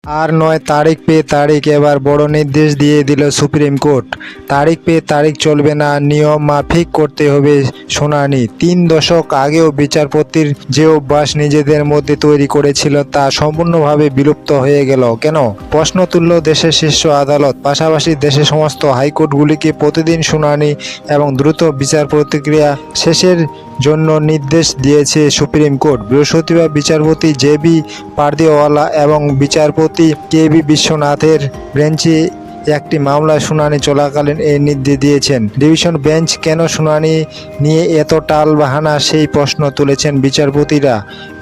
আর নয়, তারিখ পেয়ে তারিখ, এবার বড় নির্দেশ দিয়ে দিল সুপ্রিম কোর্ট। তারিখ পেয়ে তারিখ চলবে না, নিয়ম মাফিক করতে হবে শুনানি। 3 দশক আগেও বিচারপতির যে অভ্যাস নিজেদের মধ্যে তৈরি করেছিল তা সম্পূর্ণভাবে বিলুপ্ত হয়ে গেল কেন? প্রশ্ন তুলল দেশের শীর্ষ আদালত। পাশাপাশি দেশের সমস্ত হাইকোর্টগুলিকে প্রতিদিন শুনানি এবং দ্রুত বিচার প্রক্রিয়া শেষের জন্য নির্দেশ দিয়েছে সুপ্রিম কোর্ট। বৃহস্পতিবার বিচারপতি জে.বি. পারদিওয়ালা এবং বিচারপতি কে.বি. বিশ্বনাথের বেঞ্চে একটি মামলার শুনানি চলাকালীন এই নির্দেশ দিয়েছেন। ডিভিশন বেঞ্চ কেন শুনানি নিয়ে এত টালবাহানা, সেই প্রশ্ন তুলেছেন বিচারপতিরা।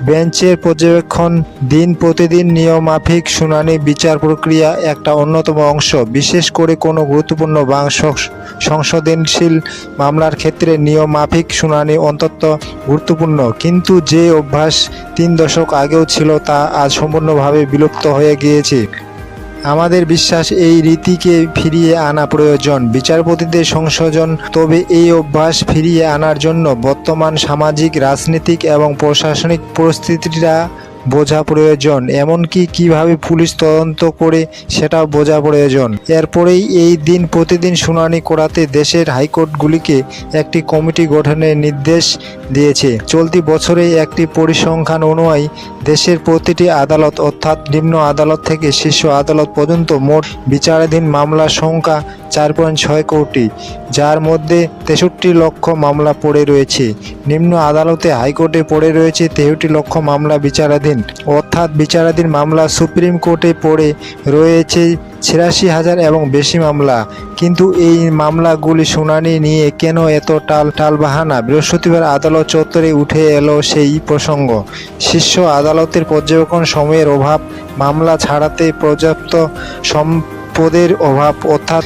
বেঞ্চের পর্যবেক্ষণ, দিন প্রতিদিন নিয়মমাফিক শুনানি বিচার প্রক্রিয়া একটা অন্যতম অংশ। বিশেষ করে কোনো গুরুত্বপূর্ণ বা সংবেদনশীল মামলার ক্ষেত্রে নিয়মমাফিক শুনানি অত্যন্ত গুরুত্বপূর্ণ। কিন্তু যে অভ্যাস 3 দশক আগেও ছিল তা আজ সম্পূর্ণভাবে বিলুপ্ত হয়ে গিয়েছে। আমাদের বিশ্বাস, এই রীতিকে ফিরিয়ে আনা প্রয়োজন, বিচারপতিদের সংশোধন। তবে এই অভ্যাস ফিরিয়ে আনার জন্য বর্তমান সামাজিক, রাজনৈতিক এবং প্রশাসনিক পরিস্থিতিটা বোঝা প্রয়োজন। এমনকি কিভাবে পুলিশ তদন্ত করে সেটাও বোঝা প্রয়োজন। এরপরেই এই দিন প্রতিদিন শুনানি করাতে দেশের হাইকোর্টগুলিকে একটি কমিটি গঠনের নির্দেশ দিয়েছে। চলতি বছরে একটি পরিসংখ্যান অনুযায়ী দেশের প্রতিটি আদালত অর্থাৎ নিম্ন আদালত থেকে শীর্ষ আদালত পর্যন্ত মোট বিচারাধীন মামলার সংখ্যা 4.6 কোটি, যার মধ্যে 63 লক্ষ মামলা পড়ে রয়েছে। নিম্ন আদালতে হাইকোর্টে পড়ে রয়েছে 63 লক্ষ মামলা বিচারাধীন, অর্থাৎ বিচারাধীন মামলা সুপ্রিম কোর্টে পড়ে রয়েছে 86,000 এবং বেশি মামলা। কিন্তু এই মামলাগুলি শুনানি নিয়ে কেন এত টালবাহানা? বৃহস্পতিবার আদালত চত্বরে উঠে এলো সেই প্রসঙ্গ। শীর্ষ আদালতের পর্যবেক্ষণ, সময়ের অভাব, মামলা ছাড়াতে পর্যাপ্ত সম্পদের অভাব, অর্থাৎ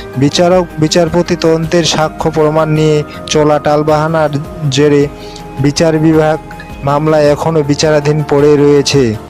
বিচারপতি তদন্তের সাক্ষ্য প্রমাণ নিয়ে চলা টালবাহানার জেরে বিচার বিভাগ মামলা এখনও বিচারাধীন পড়ে রয়েছে।